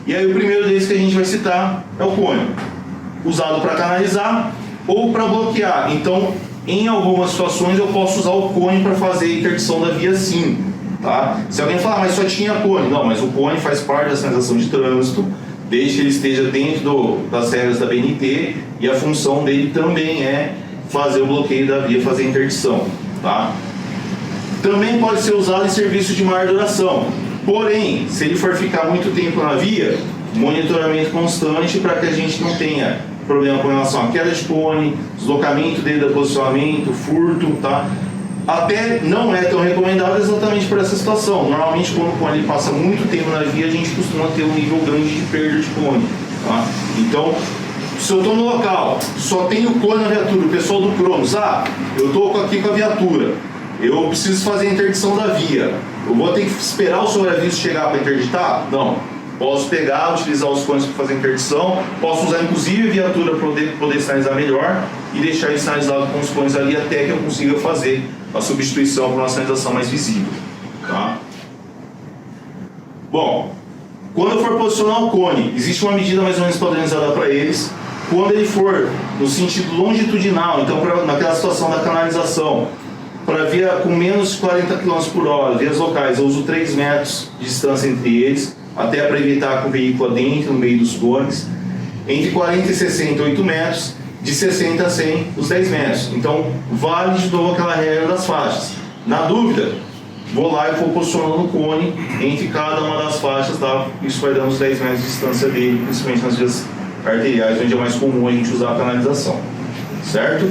E aí o primeiro deles que a gente vai citar é o cone, usado para canalizar ou para bloquear. Então, em algumas situações eu posso usar o cone para fazer a interdição da via sim, tá? Se alguém falar, mas só tinha cone. Não, mas o cone faz parte da sinalização de trânsito, desde que ele esteja dentro das regras da BNT, e a função dele também é fazer o bloqueio da via, fazer a interdição, tá? Também pode ser usado em serviço de maior duração, porém, se ele for ficar muito tempo na via, monitoramento constante para que a gente não tenha problema com relação à queda de cone, deslocamento dele do posicionamento, furto, tá? Até não é tão recomendado exatamente por essa situação. Normalmente, quando o cone ele passa muito tempo na via, a gente costuma ter um nível grande de perda de cone, tá? Então, se eu estou no local, só tenho cone na viatura, o pessoal do Cronos, eu estou aqui com a viatura, eu preciso fazer a interdição da via, eu vou ter que esperar o sobreaviso chegar para interditar? Não. Posso pegar, utilizar os cones para fazer a interdição, posso usar inclusive a viatura para poder sinalizar melhor e deixar ele sinalizado com os cones ali até que eu consiga fazer a substituição para uma sinalização mais visível, tá? Bom, quando eu for posicionar o cone, existe uma medida mais ou menos padronizada para eles. Quando ele for no sentido longitudinal, então naquela situação da canalização, para via com menos de 40 km por hora, vias locais, eu uso 3 metros de distância entre eles, até para evitar que o veículo adentre no meio dos cones. Entre 40 e 60, 8 metros, de 60 a 100, os 10 metros. Então, vale de novo aquela regra das faixas. Na dúvida, vou lá e vou posicionando o cone entre cada uma das faixas, tá? Isso vai dando os 10 metros de distância dele, principalmente nas vias arteriais, onde é mais comum a gente usar a canalização, certo?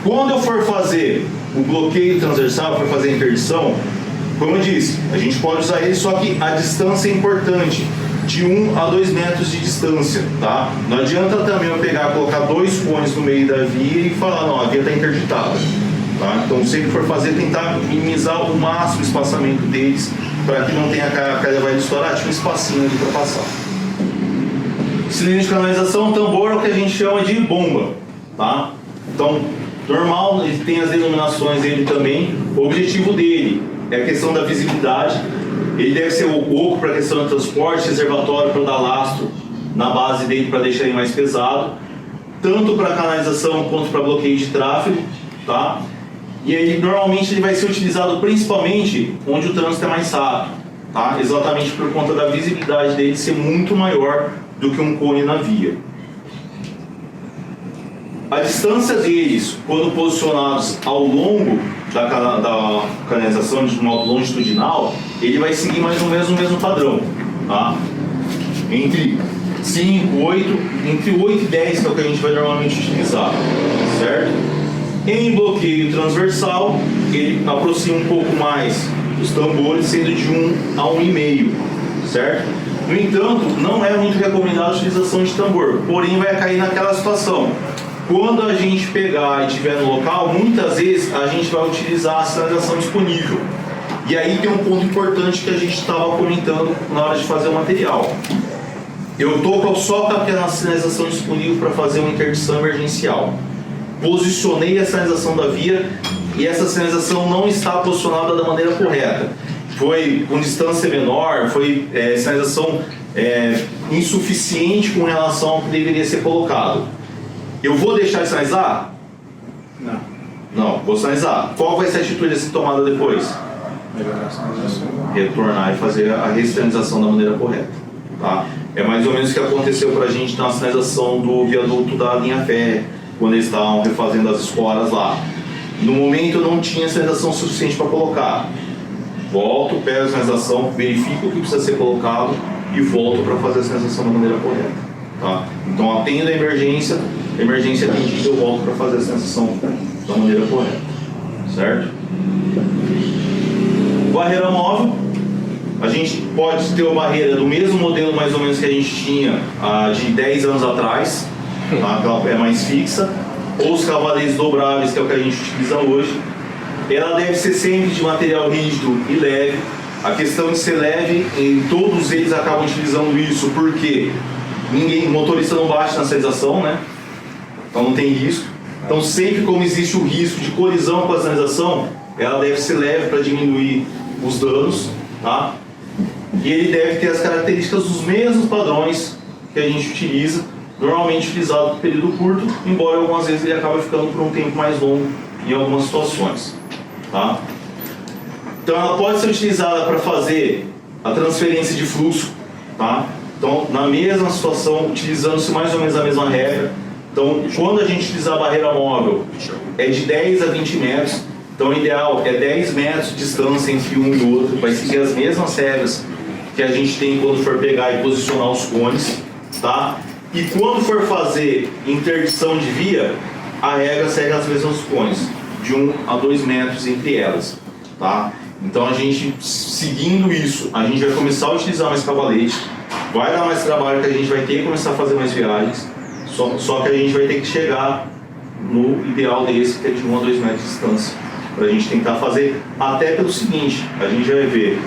Quando eu for fazer o bloqueio transversal, for fazer a interdição, como eu disse, a gente pode usar ele, só que a distância é importante, de 1 a 2 metros de distância, tá? Não adianta também eu pegar, colocar 2 cones no meio da via e falar, não, a via está interditada, tá? Então, se ele for fazer, tentar minimizar o máximo o espaçamento deles, para que não tenha a calha vai estourar, tinha um espacinho ali para passar. Cilindro de canalização, tambor é o que a gente chama de bomba, tá? Então, normal, ele tem as denominações dele também. O objetivo dele é a questão da visibilidade. Ele deve ser oco para a questão do transporte, reservatório para dar lastro na base dele para deixar ele mais pesado, tanto para canalização quanto para bloqueio de tráfego, tá? E aí, normalmente ele vai ser utilizado principalmente onde o trânsito é mais rápido, tá? Exatamente por conta da visibilidade dele ser muito maior do que um cone na via. A distância deles, quando posicionados ao longo da canalização de modo longitudinal, ele vai seguir mais ou menos o mesmo padrão, tá? Entre 5, 8, entre 8 e 10 que é o que a gente vai normalmente utilizar, certo? Em bloqueio transversal, ele aproxima um pouco mais os tambores, sendo de 1 a 1,5, certo? No entanto, não é muito recomendada a utilização de tambor, porém vai cair naquela situação. Quando a gente pegar e estiver no local, muitas vezes a gente vai utilizar a sinalização disponível. E aí tem um ponto importante que a gente estava comentando na hora de fazer o material. Eu estou só com a sinalização disponível para fazer uma interdição emergencial. Posicionei a sinalização da via e essa sinalização não está posicionada da maneira correta. Foi com distância menor, foi sinalização insuficiente com relação ao que deveria ser colocado. Eu vou deixar de sinalizar? Não. Não, vou sinalizar. Qual vai ser a atitude a ser tomada depois? Melhorar a sinalização. Retornar e fazer a resinalização da maneira correta, tá? É mais ou menos o que aconteceu pra gente na sinalização do viaduto da linha férrea, quando eles estavam refazendo as escolas lá. No momento eu não tinha sinalização suficiente para colocar. Volto, pego a sinalização, verifico o que precisa ser colocado e volto para fazer a sinalização da maneira correta, tá? Então, atendo a emergência atendida, eu volto para fazer a sinalização da maneira correta, certo? Barreira móvel, a gente pode ter uma barreira do mesmo modelo mais ou menos que a gente tinha de 10 anos atrás, tá? Ela é mais fixa, ou os cavaleiros dobráveis, que é o que a gente utiliza hoje. Ela deve ser sempre de material rígido e leve. A questão de ser leve, todos eles acabam utilizando isso porque o motorista não bate na sinalização, né? Então não tem risco. Então sempre como existe o risco de colisão com a sinalização, ela deve ser leve para diminuir os danos, tá? E ele deve ter as características dos mesmos padrões que a gente utiliza, normalmente utilizado por período curto, embora algumas vezes ele acabe ficando por um tempo mais longo em algumas situações. Tá? Então ela pode ser utilizada para fazer a transferência de fluxo. Tá? Então, na mesma situação, utilizando-se mais ou menos a mesma regra. Então, quando a gente utilizar a barreira móvel, é de 10 a 20 metros. Então, o ideal é 10 metros de distância entre um e outro. Vai seguir as mesmas regras que a gente tem quando for pegar e posicionar os cones. Tá? E quando for fazer interdição de via, a regra segue as mesmas cones, de 1 a 2 metros entre elas. Tá? Então, a gente, seguindo isso, a gente vai começar a utilizar mais cavalete. Vai dar mais trabalho, que a gente vai ter que começar a fazer mais viagens. Só que a gente vai ter que chegar no ideal desse, que é de 1 a 2 metros de distância, para a gente tentar fazer. Até pelo seguinte, a gente vai ver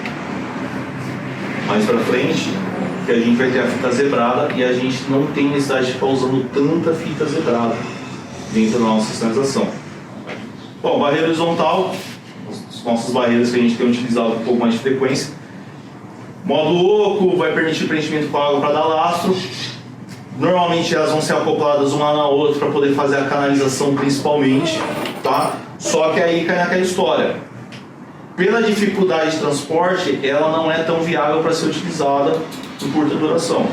mais para frente que a gente vai ter a fita zebrada e a gente não tem necessidade de ficar usando tanta fita zebrada dentro da nossa sinalização. Bom, barreira horizontal, as nossas barreiras que a gente tem utilizado com um pouco mais de frequência. Módulo oco vai permitir preenchimento com água para dar lastro. Normalmente elas vão ser acopladas uma na outra para poder fazer a canalização principalmente, tá? Só que aí cai naquela história. Pela dificuldade de transporte, ela não é tão viável para ser utilizada em curta duração.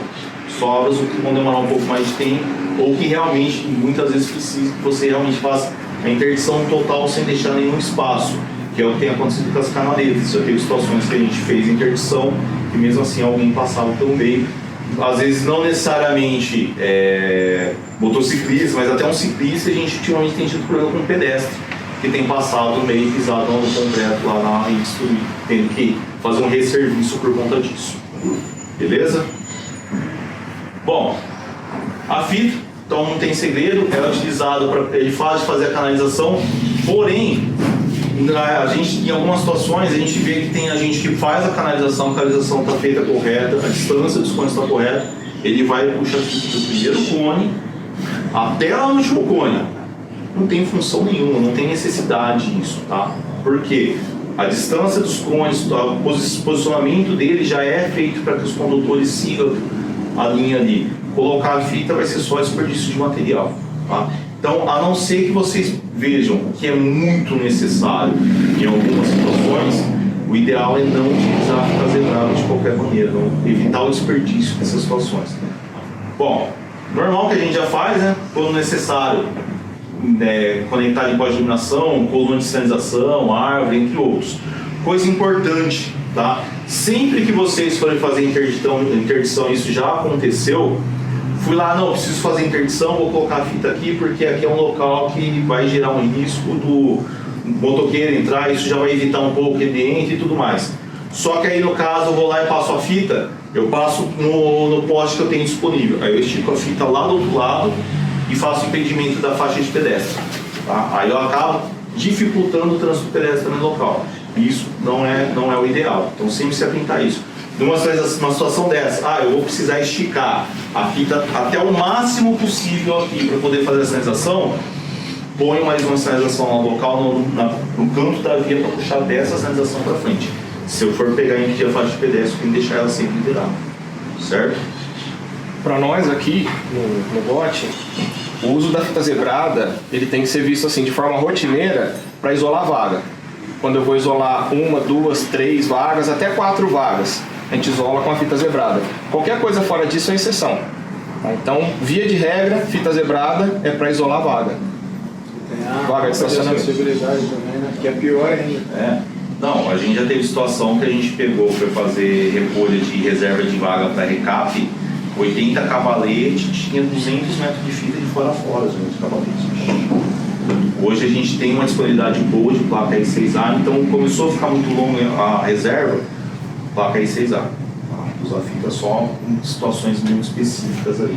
Só obras que vão demorar um pouco mais de tempo ou que realmente, muitas vezes, precisa que você realmente faça a interdição total sem deixar nenhum espaço, que é o que tem acontecido com as canaleiras. Já teve situações que a gente fez interdição e mesmo assim alguém passava pelo meio. Às vezes não necessariamente motociclista, mas até um ciclista. A gente ultimamente tem tido problema com pedestre, que tem passado no meio e pisado no concreto lá na X, tendo que fazer um resserviço por conta disso. Beleza? Bom, a fita, então não tem segredo, ela é utilizada para ele fazer a canalização, porém a gente, em algumas situações, a gente vê que tem a gente que faz a canalização está feita correta, a distância dos cones está correta, ele vai puxar a fita do primeiro cone até lá no último cone. Não tem função nenhuma, não tem necessidade disso, tá? Porque a distância dos cones, o posicionamento dele já é feito para que os condutores sigam a linha ali. Colocar a fita vai ser só desperdício de material, tá? Então, a não ser que vocês vejam que é muito necessário em algumas situações, o ideal é não utilizar a fita zebrada de qualquer maneira, não, evitar o desperdício nessas situações. Bom, normal que a gente já faz, né? Quando necessário, conectar em pós-iluminação, coluna de sinalização, árvore, entre outros. Coisa importante, tá? Sempre que vocês forem fazer interdição, isso já aconteceu. Fui lá, não, preciso fazer interdição, vou colocar a fita aqui porque aqui é um local que vai gerar um risco do motoqueiro entrar, isso já vai evitar um pouco que ele entre e tudo mais. Só que aí no caso eu vou lá e passo a fita, eu passo no poste que eu tenho disponível. Aí eu estico a fita lá do outro lado e faço impedimento da faixa de pedestre. Tá? Aí eu acabo dificultando o trânsito pedestre no local. Isso não é o ideal. Então sempre se atentar a isso. Numa situação dessa, eu vou precisar esticar a fita até o máximo possível aqui para poder fazer a sinalização, ponho mais uma sinalização lá no local, no canto da via para puxar dessa sinalização para frente. Se eu for pegar e impedir a faixa de pedestre, tem que deixar ela sempre liberada. Certo? Para nós aqui no GOT, o uso da fita zebrada ele tem que ser visto assim de forma rotineira para isolar a vaga. Quando eu vou isolar 1, 2, 3 vagas, até 4 vagas, a gente isola com a fita zebrada. Qualquer coisa fora disso é exceção. Então, via de regra, fita zebrada é para isolar a vaga. Tem a Vaga de estacionamento. acessibilidade também, né? Que é pior ainda. Não, a gente já teve situação que a gente pegou para fazer recolha de reserva de vaga para recap, 80 cavaletes, tinha 200 metros de fita de fora a fora, 200 cavaletes. Hoje a gente tem uma disponibilidade boa de placa I6A, então começou a ficar muito longa a reserva, placa I6A. Usar fita só em situações muito específicas aí.